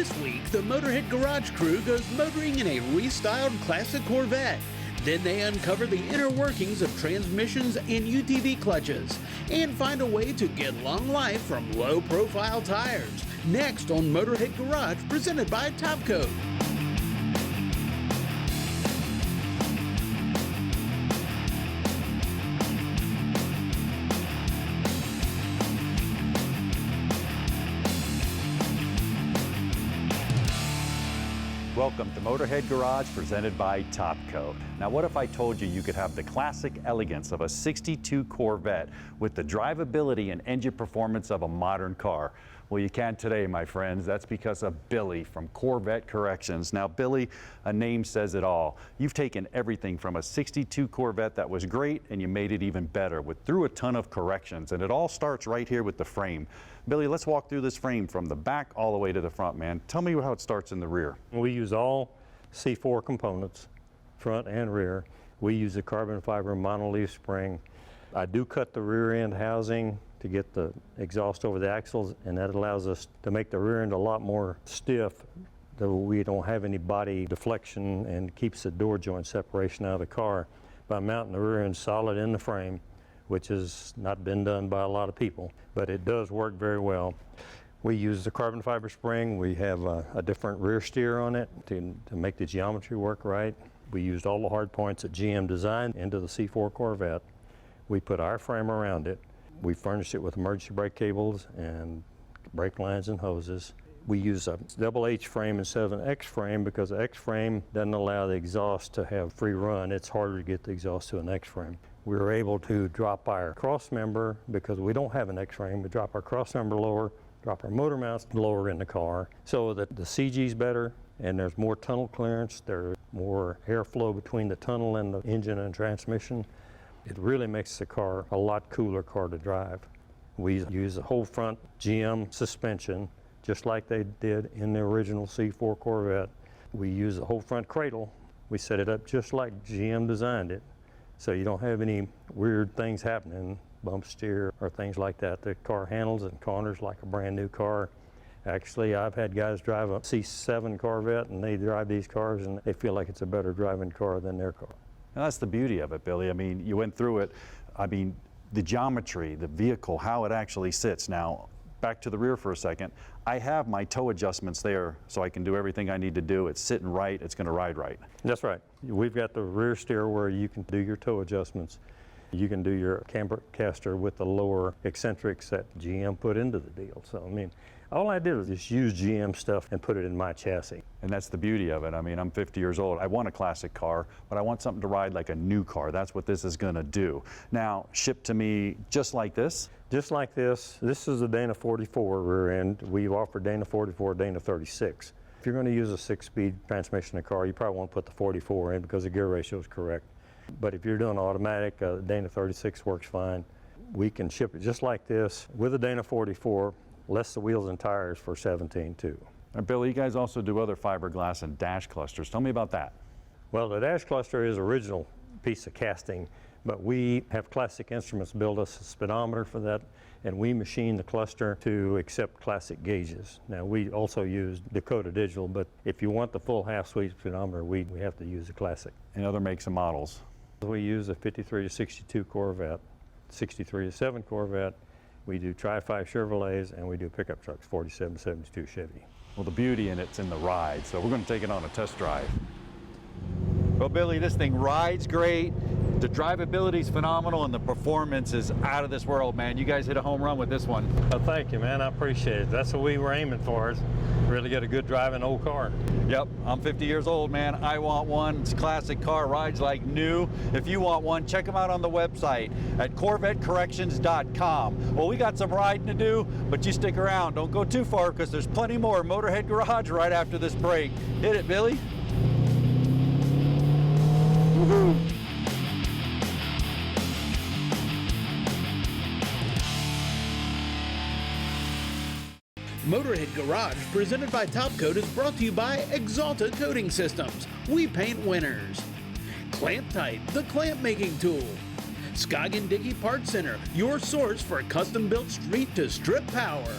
This week, the Motorhead Garage crew goes motoring in a restyled classic Corvette. Then they uncover the inner workings of transmissions and UTV clutches and find a way to get long life from low-profile tires. Next on Motorhead Garage, presented by Top Coat. Welcome to Motorhead Garage, presented by Top Coat. Now, what if I told you you could have the classic elegance of a '62 Corvette with the drivability and engine performance of a modern car? Well, you can today, my friends. That's because of Billy from Corvette Corrections. Now, Billy, a name says it all. You've taken everything from a '62 Corvette that was great and you made it even better through a ton of corrections. And it all starts right here with the frame. Billy, let's walk through this frame from the back all the way to the front, man. Tell me how it starts in the rear. We use all C4 components, front and rear. We use a carbon fiber monolith spring. I do cut the rear end housing to get the exhaust over the axles, and that allows us to make the rear end a lot more stiff, though we don't have any body deflection, and keeps the door joint separation out of the car by mounting the rear end solid in the frame, which has not been done by a lot of people, but it does work very well. We use the carbon fiber spring. We have a different rear steer on it to make the geometry work right. We used all the hard points that GM designed into the C4 Corvette. We put our frame around it. We furnished it with emergency brake cables and brake lines and hoses. We use a double H frame instead of an X frame because the X frame doesn't allow the exhaust to have free run. It's harder to get the exhaust to an X frame. We were able to drop our cross member because we don't have an X frame. We drop our cross member lower, drop our motor mounts lower in the car so that the CG is better and there's more tunnel clearance. There's more airflow between the tunnel and the engine and transmission. It really makes the car a lot cooler car to drive. We use the whole front GM suspension, just like they did in the original C4 Corvette. We use the whole front cradle. We set it up just like GM designed it, so you don't have any weird things happening, bump steer or things like that. The car handles and corners like a brand new car. Actually, I've had guys drive a C7 Corvette and they drive these cars and they feel like it's a better driving car than their car. Now, that's the beauty of it, Billy. I mean, you went through it. I mean, the geometry, the vehicle, how it actually sits. Now, back to the rear for a second. I have my toe adjustments there so I can do everything I need to do. It's sitting right, it's going to ride right. That's right. We've got the rear steer where you can do your toe adjustments. You can do your camber caster with the lower eccentrics that GM put into the deal. So, I mean, all I did was just use GM stuff and put it in my chassis. And that's the beauty of it. I mean, I'm 50 years old. I want a classic car, but I want something to ride like a new car. That's what this is going to do. Now, shipped to me just like this? Just like this. This is a Dana 44 rear end. We've offered Dana 44, Dana 36. If you're going to use a 6-speed transmission in a car, you probably want to put the 44 in because the gear ratio is correct. But if you're doing automatic, Dana 36 works fine. We can ship it just like this with a Dana 44, less the wheels and tires for $17,200 too. Now, Billy, you guys also do other fiberglass and dash clusters. Tell me about that. Well, the dash cluster is original piece of casting, but we have Classic Instruments build us a speedometer for that, and we machine the cluster to accept classic gauges. Now, we also use Dakota Digital, but if you want the full half-sweep speedometer, we have to use a Classic. And other makes and models? We use a 53 to 62 Corvette, 63 to 7 Corvette. We do Tri-5 Chevrolets, and we do pickup trucks, 47 to 72 Chevy. Well, the beauty in it's in the ride, so we're going to take it on a test drive. Well, Billy, this thing rides great. The drivability is phenomenal, and the performance is out of this world, man. You guys hit a home run with this one. Well, thank you, man. I appreciate it. That's what we were aiming for, is really get a good driving old car. Yep, I'm 50 years old, man. I want one. It's a classic car, rides like new. If you want one, check them out on the website at CorvetteCorrections.com. Well, we got some riding to do, but you stick around. Don't go too far because there's plenty more Motorhead Garage right after this break. Hit it, Billy. Woohoo! Motorhead Garage, presented by Top Coat, is brought to you by Axalta Coating Systems. We paint winners. Clamp Tight, the clamp making tool. Scoggin Dickey Parts Center, your source for custom-built street-to-strip power.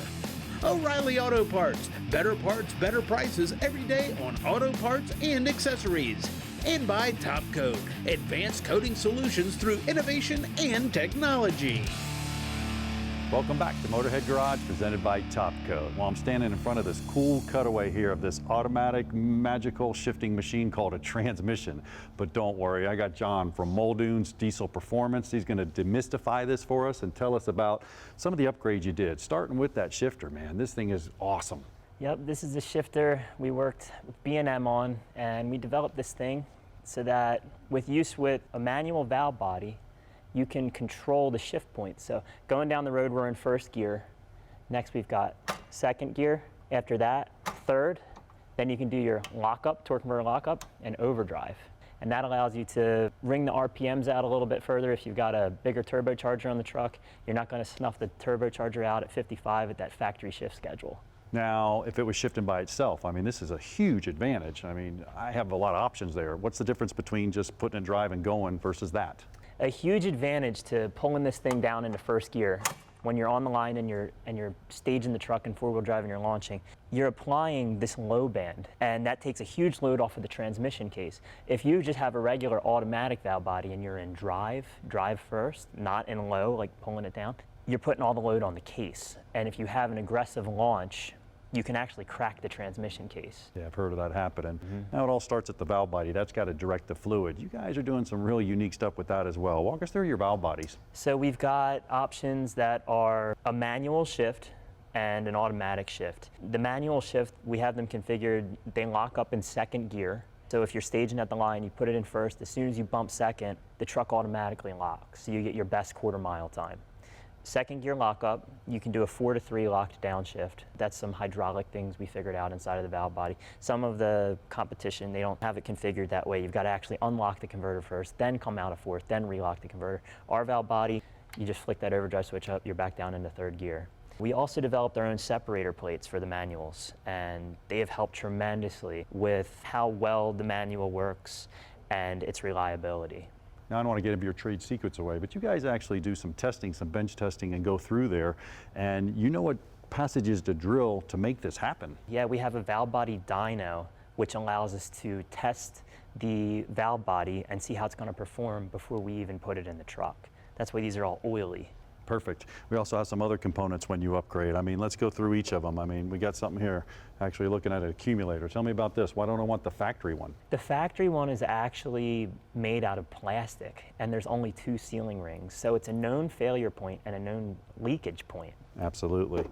O'Reilly Auto Parts. Better parts, better prices every day on auto parts and accessories. And by Top Coat, advanced coating solutions through innovation and technology. Welcome back to Motorhead Garage, presented by Top Coat. Well, I'm standing in front of this cool cutaway here of this automatic magical shifting machine called a transmission. But don't worry, I got John from Muldoon's Diesel Performance. He's going to demystify this for us and tell us about some of the upgrades you did, starting with that shifter, man. This thing is awesome. Yep, this is the shifter we worked with B&M on, and we developed this thing so that with use with a manual valve body, you can control the shift point. So going down the road, we're in first gear. Next, we've got second gear. After that, third. Then you can do your lockup, torque converter lockup, and overdrive. And that allows you to wring the RPMs out a little bit further. If you've got a bigger turbocharger on the truck, you're not going to snuff the turbocharger out at 55 at that factory shift schedule. Now, if it was shifting by itself, I mean, this is a huge advantage. I mean, I have a lot of options there. What's the difference between just putting in drive and going versus that? A huge advantage to pulling this thing down into first gear when you're on the line and you're staging the truck in four-wheel drive and you're launching, you're applying this low band, and that takes a huge load off of the transmission case. If you just have a regular automatic valve body and you're in drive first, not in low, like pulling it down, you're putting all the load on the case. And if you have an aggressive launch, you can actually crack the transmission case. Yeah, I've heard of that happening. Now it all starts at the valve body. That's got to direct the fluid. You guys are doing some really unique stuff with that as well. Walk us through your valve bodies. So we've got options that are a manual shift and an automatic shift. The manual shift, we have them configured, they lock up in second gear. So if you're staging at the line, you put it in first. As soon as you bump second, the truck automatically locks. So you get your best quarter-mile time. Second gear lockup, you can do a 4 to 3 locked downshift. That's some hydraulic things we figured out inside of the valve body. Some of the competition, they don't have it configured that way. You've got to actually unlock the converter first, then come out of fourth, then relock the converter. Our valve body, you just flick that overdrive switch up, you're back down into third gear. We also developed our own separator plates for the manuals, and they have helped tremendously with how well the manual works and its reliability. Now, I don't want to get into your trade secrets away, but you guys actually do some testing, some bench testing, and go through there, and you know what passages to drill to make this happen. Yeah, we have a valve body dyno, which allows us to test the valve body and see how it's going to perform before we even put it in the truck. That's why these are all oily. Perfect. We also have some other components when you upgrade. I mean, let's go through each of them. I mean, we got something here, actually looking at an accumulator. Tell me about this. Why don't I want the factory one? The factory one is actually made out of plastic, and there's only 2 sealing rings. So it's a known failure point and a known leakage point. Absolutely.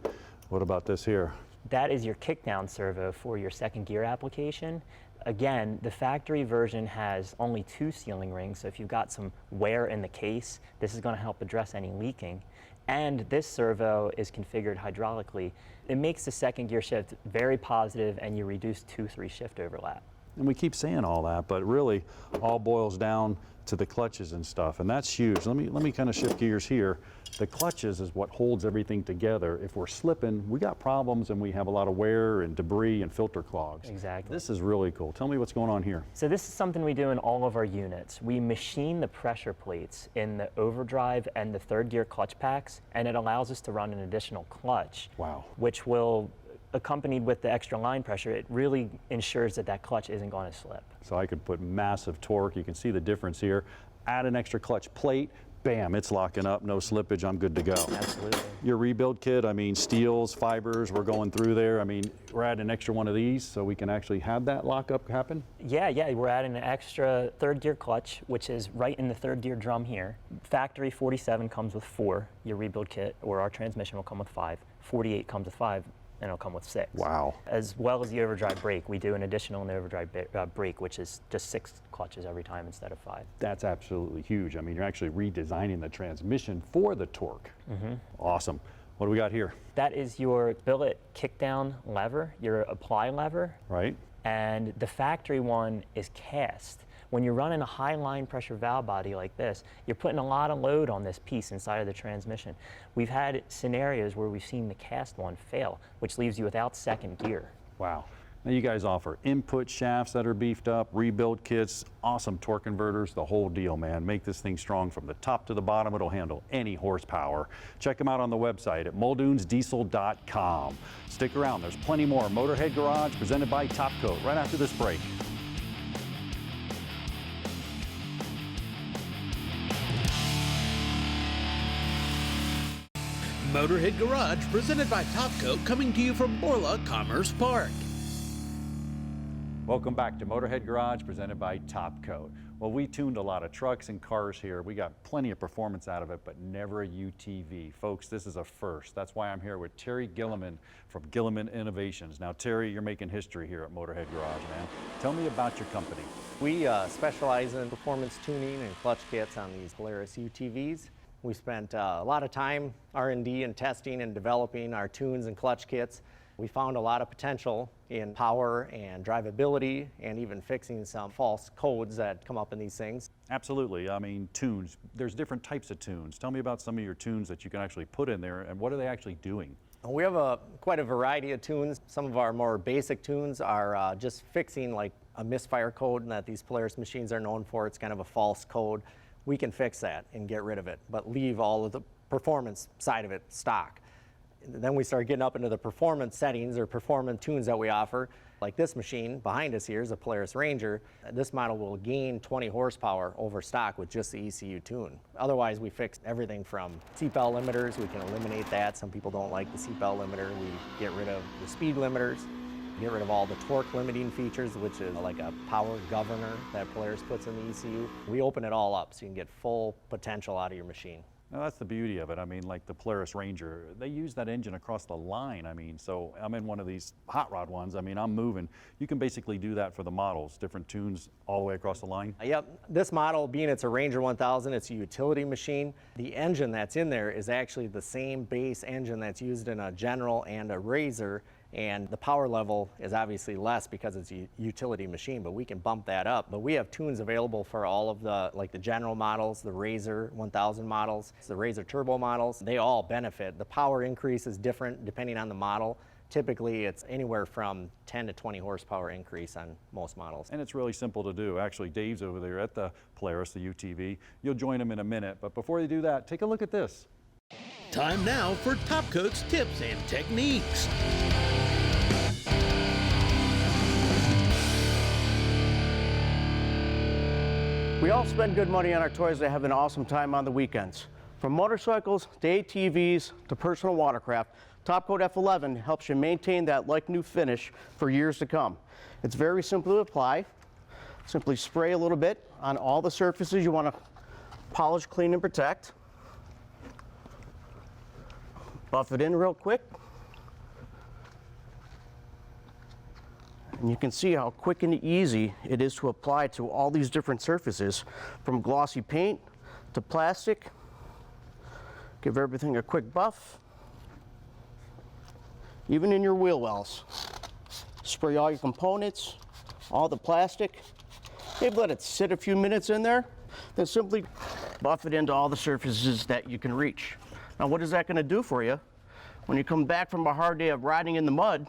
What about this here? That is your kickdown servo for your second gear application. Again, the factory version has only 2 sealing rings, so if you've got some wear in the case, this is going to help address any leaking. And this servo is configured hydraulically. It makes the second gear shift very positive, and you reduce 2-3 shift overlap. And we keep saying all that, but really all boils down to the clutches and stuff, and that's huge. Let me kind of shift gears here. The clutches is what holds everything together. If we're slipping, we got problems, and we have a lot of wear and debris and filter clogs. Exactly. This is really cool. Tell me what's going on here. So this is something we do in all of our units. We machine the pressure plates in the overdrive and the third gear clutch packs, and it allows us to run an additional clutch. Wow. Which will, accompanied with the extra line pressure, it really ensures that that clutch isn't going to slip. So I could put massive torque. You can see the difference here. Add an extra clutch plate. Bam, it's locking up, no slippage, I'm good to go. Absolutely. Your rebuild kit, I mean, steels, fibers, we're going through there. I mean, we're adding an extra one of these so we can actually have that lockup happen? Yeah, we're adding an extra third gear clutch, which is right in the third gear drum here. Factory 47 comes with 4, your rebuild kit, or our transmission will come with 5. 48 comes with 5, and it'll come with 6. Wow. As well as the overdrive brake, we do an additional in the overdrive brake, which is just 6 clutches every time instead of 5. That's absolutely huge. I mean, you're actually redesigning the transmission for the torque. Awesome. What do we got here? That is your billet kickdown lever, your apply lever. Right. And the factory one is cast. When you're running a high line pressure valve body like this, you're putting a lot of load on this piece inside of the transmission. We've had scenarios where we've seen the cast one fail, which leaves you without second gear. Wow. Now you guys offer input shafts that are beefed up, rebuild kits, awesome torque converters, the whole deal, man. Make this thing strong from the top to the bottom. It'll handle any horsepower. Check them out on the website at muldoonsdiesel.com. Stick around, there's plenty more Motorhead Garage presented by Top Coat right after this break. Motorhead Garage, presented by Topcoat, coming to you from Borla Commerce Park. Welcome back to Motorhead Garage, presented by Top Coat. Well, we tuned a lot of trucks and cars here. We got plenty of performance out of it, but never a UTV. Folks, this is a first. That's why I'm here with Terry Gillman from Gillman Innovations. Now, Terry, you're making history here at Motorhead Garage, man. Tell me about your company. We specialize in performance tuning and clutch kits on these Polaris UTVs. We spent a lot of time R&D and testing and developing our tunes and clutch kits. We found a lot of potential in power and drivability and even fixing some false codes that come up in these things. Absolutely. I mean, tunes. There's different types of tunes. Tell me about some of your tunes that you can actually put in there, and what are they actually doing? We have quite a variety of tunes. Some of our more basic tunes are just fixing like a misfire code that these Polaris machines are known for. It's kind of a false code. We can fix that and get rid of it, but leave all of the performance side of it stock. And then we start getting up into the performance settings or performance tunes that we offer. Like this machine behind us here is a Polaris Ranger. This model will gain 20 horsepower over stock with just the ECU tune. Otherwise, we fix everything from seatbelt limiters. We can eliminate that. Some people don't like the seatbelt limiter. We get rid of the speed limiters. Get rid of all the torque limiting features, which is like a power governor that Polaris puts in the ECU. We open it all up so you can get full potential out of your machine. Now, that's the beauty of it. I mean, like the Polaris Ranger, they use that engine across the line. I mean, so I'm in one of these hot rod ones. I mean, I'm moving. You can basically do that for the models, different tunes all the way across the line. Yep. This model, being it's a Ranger 1000, it's a utility machine. The engine that's in there is actually the same base engine that's used in a General and a Razor. And the power level is obviously less because it's a utility machine, but we can bump that up. But we have tunes available for all of the General models, the Razor 1000 models, the Razor Turbo models. They all benefit. The power increase is different depending on the model. Typically, it's anywhere from 10 to 20 horsepower increase on most models. And it's really simple to do. Actually, Dave's over there at the Polaris, the UTV. You'll join him in a minute. But before you do that, take a look at this. Time now for Topcoat's tips and techniques. We all spend good money on our toys to have an awesome time on the weekends. From motorcycles to ATVs to personal watercraft, Topcoat F11 helps you maintain that like-new finish for years to come. It's very simple to apply. Simply spray a little bit on all the surfaces you want to polish, clean, and protect. Buff it in real quick. And you can see how quick and easy it is to apply to all these different surfaces, from glossy paint to plastic. Give everything a quick buff. Even in your wheel wells. Spray all your components, all the plastic. Maybe let it sit a few minutes in there, then simply buff it into all the surfaces that you can reach. Now, what is that going to do for you? When you come back from a hard day of riding in the mud,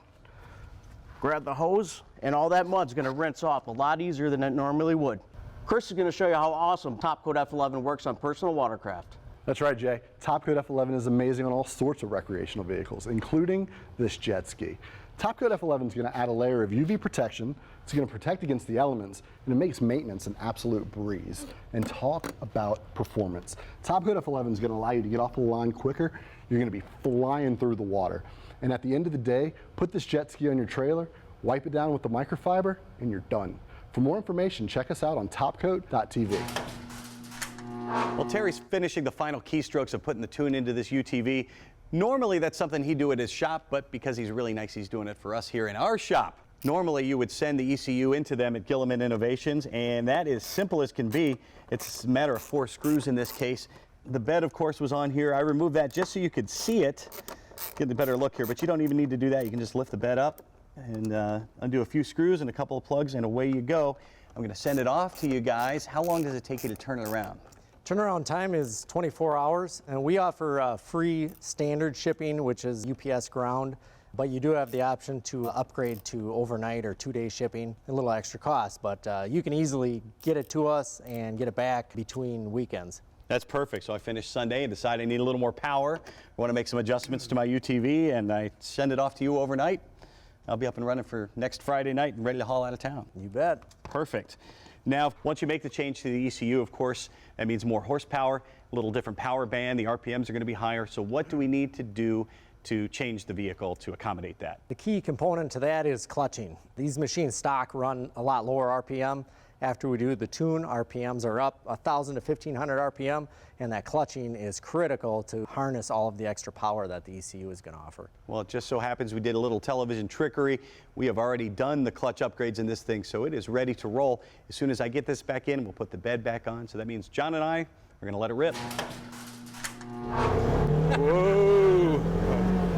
grab the hose, and all that mud's going to rinse off a lot easier than it normally would. Chris is going to show you how awesome Topcoat F11 works on personal watercraft. That's right, Jay. Topcoat F11 is amazing on all sorts of recreational vehicles, including this jet ski. Topcoat F11 is going to add a layer of UV protection. It's going to protect against the elements, and it makes maintenance an absolute breeze. And talk about performance. Topcoat F11 is going to allow you to get off the line quicker. You're going to be flying through the water. And at the end of the day, put this jet ski on your trailer, wipe it down with the microfiber, and you're done. For more information, check us out on topcoat.tv. Well, Terry's finishing the final keystrokes of putting the tune into this UTV. Normally, that's something he'd do at his shop, but because he's really nice, he's doing it for us here in our shop. Normally, you would send the ECU into them at Gillman Innovations, and that is simple as can be. It's a matter of 4 screws in this case. The bed, of course, was on here. I removed that just so you could see it. Get a better look here, but you don't even need to do that. You can just lift the bed up and undo a few screws and a couple of plugs, and away you go. I'm going to send it off to you guys. How long does it take you to turn it around? Turnaround time is 24 hours, and we offer free standard shipping, which is UPS ground. But you do have the option to upgrade to overnight or 2-day shipping, a little extra cost, but you can easily get it to us and get it back between weekends. That's perfect. So I finished Sunday and decided I need a little more power. I want to make some adjustments to my UTV, and I send it off to you overnight. I'll be up and running for next Friday night and ready to haul out of town. You bet. Perfect. Now, once you make the change to the ECU, of course, that means more horsepower, a little different power band. The RPMs are going to be higher. So what do we need to do to change the vehicle to accommodate that? The key component to that is clutching. These machines stock run a lot lower RPM. After we do the tune, RPMs are up 1,000 to 1,500 RPM, and that clutching is critical to harness all of the extra power that the ECU is going to offer. Well, it just so happens we did a little television trickery. We have already done the clutch upgrades in this thing, so it is ready to roll. As soon as I get this back in, we'll put the bed back on. So that means John and I are going to let it rip. Whoa!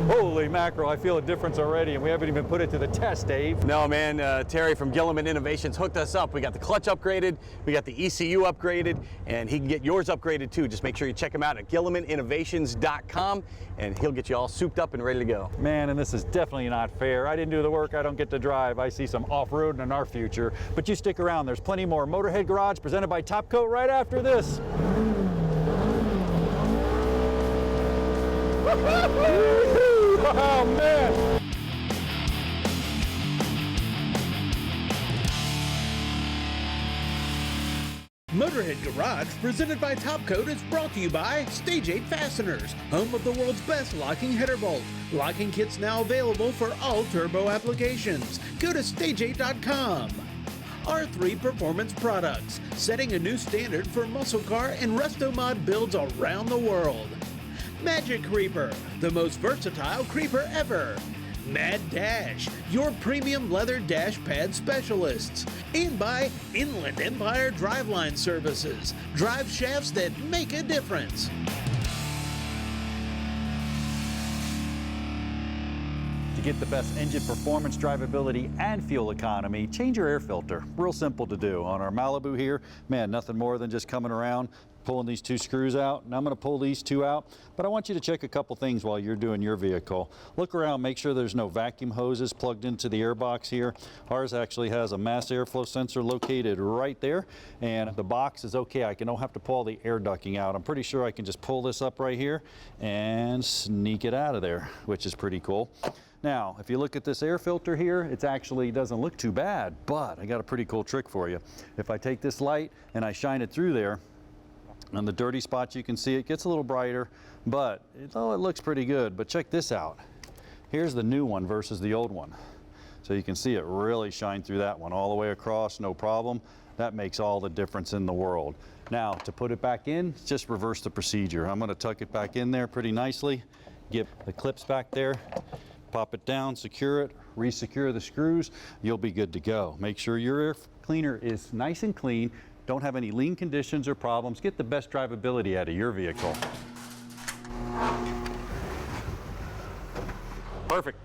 Holy mackerel, I feel a difference already, and we haven't even put it to the test, Dave. No, man, Terry from Gillman Innovations hooked us up. We got the clutch upgraded, we got the ECU upgraded, and he can get yours upgraded too. Just make sure you check him out at GillmanInnovations.com, and he'll get you all souped up and ready to go. Man, and this is definitely not fair. I didn't do the work, I don't get to drive. I see some off-roading in our future. But you stick around, there's plenty more Motorhead Garage presented by Top Coat right after this. Oh, man! Motorhead Garage, presented by Top Coat, is brought to you by Stage 8 Fasteners, home of the world's best locking header bolt. Locking kits now available for all turbo applications. Go to stage8.com. R3 Performance Products, setting a new standard for muscle car and resto mod builds around the world. Magic Creeper, the most versatile creeper ever. Mad Dash, your premium leather dash pad specialists. And by Inland Empire Driveline Services, drive shafts that make a difference. To get the best engine performance, drivability, and fuel economy, change your air filter. Real simple to do. On our Malibu here, man, nothing more than just coming around, pulling these two screws out, and I'm going to pull these two out. But I want you to check a couple things while you're doing your vehicle. Look around, make sure there's no vacuum hoses plugged into the air box here. Ours actually has a mass airflow sensor located right there, and the box is okay. I don't have to pull the air ducting out. I'm pretty sure I can just pull this up right here and sneak it out of there, which is pretty cool. Now, if you look at this air filter here, it actually doesn't look too bad, but I got a pretty cool trick for you. If I take this light and I shine it through there, on the dirty spots you can see it gets a little brighter, but it looks pretty good. But check this out. Here's the new one versus the old one. So you can see it really shine through that one all the way across, no problem. That makes all the difference in the world. Now, to put it back in, just reverse the procedure. I'm going to tuck it back in there pretty nicely, get the clips back there, pop it down, secure it, re-secure the screws, you'll be good to go. Make sure your air cleaner is nice and clean. Don't have any lean conditions or problems. Get the best drivability out of your vehicle. Perfect.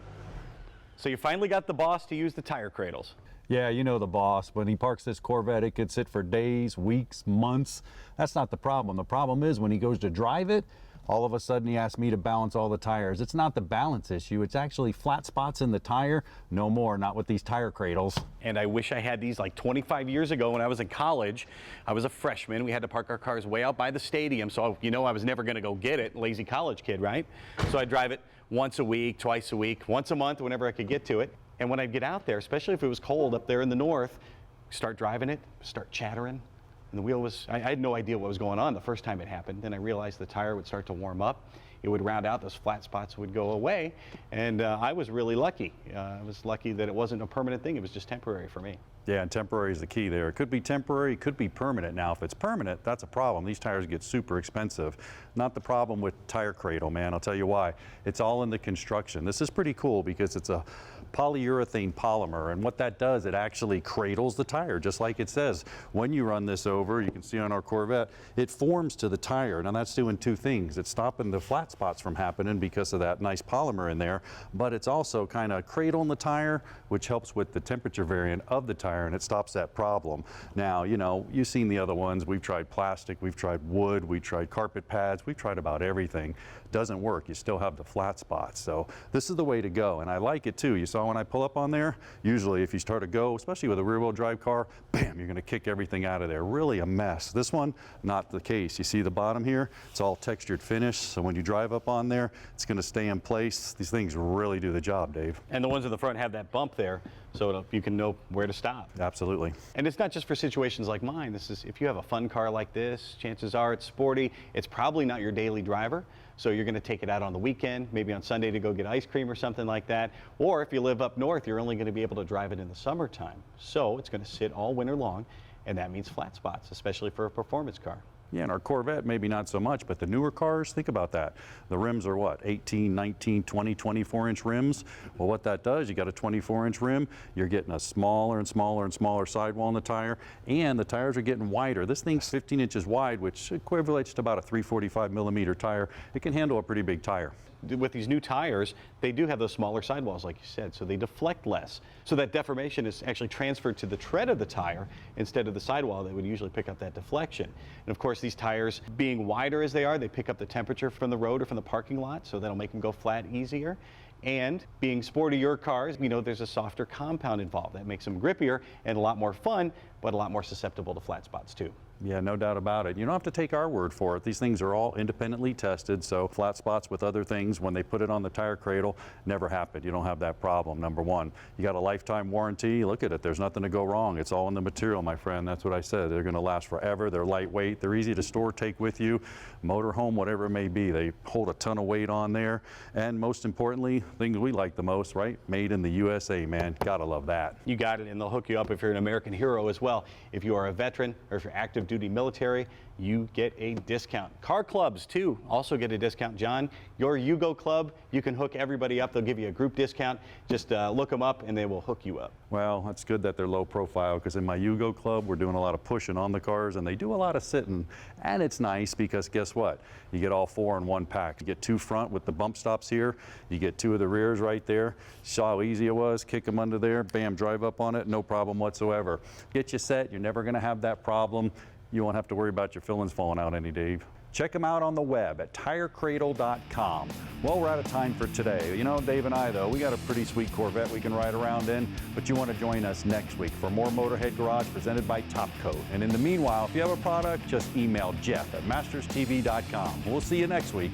So you finally got the boss to use the tire cradles. Yeah, you know the boss. When he parks this Corvette, it could sit for days, weeks, months. That's not the problem. The problem is when he goes to drive it, all of a sudden he asks me to balance all the tires. It's not the balance issue, it's actually flat spots in the tire. No more, not with these tire cradles. And I wish I had these like 25 years ago when I was in college. I was a freshman. We had to park our cars way out by the stadium, so you know I was never gonna go get it. Lazy college kid, right? So I'd drive it once a week, twice a week, once a month, whenever I could get to it. And when I'd get out there, especially if it was cold up there in the north, start driving it, start chattering. And the wheel was, I had no idea what was going on the first time it happened. Then I realized the tire would start to warm up. It would round out, those flat spots would go away. And I was really lucky. I was lucky that it wasn't a permanent thing. It was just temporary for me. Yeah, and temporary is the key there. It could be temporary, it could be permanent. Now, if it's permanent, that's a problem. These tires get super expensive. Not the problem with tire cradle, man. I'll tell you why. It's all in the construction. This is pretty cool because it's a polyurethane polymer, and what that does, it actually cradles the tire, just like it says. When you run this over, you can see on our Corvette, it forms to the tire. Now that's doing two things. It's stopping the flat flat spots from happening because of that nice polymer in there, but it's also kind of cradling the tire, which helps with the temperature variant of the tire, and it stops that problem. Now, you know, you've seen the other ones. We've tried plastic, we've tried wood, we tried carpet pads, we've tried about everything. Doesn't work. You still have the flat spots. So this is the way to go, and I like it too. You saw when I pull up on there, usually if you start to go, especially with a rear-wheel drive car, bam, you're going to kick everything out of there. Really a mess. This one, not the case. You see the bottom here? It's all textured finish, so when you drive up on there, it's going to stay in place. These things really do the job, Dave. And the ones in the front have that bump there, so you can know where to stop. Absolutely. And it's not just for situations like mine. This is, if you have a fun car like this, chances are it's sporty. It's probably not your daily driver. So you're going to take it out on the weekend, maybe on Sunday to go get ice cream or something like that. Or if you live up north, you're only going to be able to drive it in the summertime. So it's going to sit all winter long, and that means flat spots, especially for a performance car. Yeah, and our Corvette, maybe not so much, but the newer cars, think about that. The rims are what, 18, 19, 20, 24-inch rims? Well, what that does, you got a 24-inch rim, you're getting a smaller and smaller and smaller sidewall in the tire, and the tires are getting wider. This thing's 15 inches wide, which equates to about a 345 millimeter tire. It can handle a pretty big tire. With these new tires, they do have those smaller sidewalls, like you said, so they deflect less. So that deformation is actually transferred to the tread of the tire instead of the sidewall that would usually pick up that deflection. And of course, these tires, being wider as they are, they pick up the temperature from the road or from the parking lot, so that'll make them go flat easier. And being sportier cars, you know, there's a softer compound involved. That makes them grippier and a lot more fun, but a lot more susceptible to flat spots too. Yeah, no doubt about it. You don't have to take our word for it. These things are all independently tested, so flat spots with other things, when they put it on the tire cradle, never happened. You don't have that problem, number one. You got a lifetime warranty. Look at it. There's nothing to go wrong. It's all in the material, my friend. That's what I said. They're going to last forever. They're lightweight. They're easy to store, take with you, motorhome, whatever it may be. They hold a ton of weight on there. And most importantly, things we like the most, right? Made in the USA, man. Gotta love that. You got it, and they'll hook you up if you're an American hero as well. If you are a veteran or if you're active duty military, you get a discount. Car clubs too also get a discount. John, your Yugo club, you can hook everybody up. They'll give you a group discount. Just look them up and they will hook you up. Well, that's good that they're low profile, because in my Yugo club, we're doing a lot of pushing on the cars, and they do a lot of sitting. And it's nice because guess what? You get all four in one pack. You get two front with the bump stops here. You get two of the rears right there. Saw how easy it was. Kick them under there. Bam, drive up on it. No problem whatsoever. Get you set. You're never going to have that problem. You won't have to worry about your fillings falling out any, Dave. Check them out on the web at tirecradle.com. Well, we're out of time for today. You know, Dave and I, though, we got a pretty sweet Corvette we can ride around in, but you want to join us next week for more Motorhead Garage presented by Top Coat. And in the meanwhile, if you have a product, just email Jeff at masterstv.com. We'll see you next week.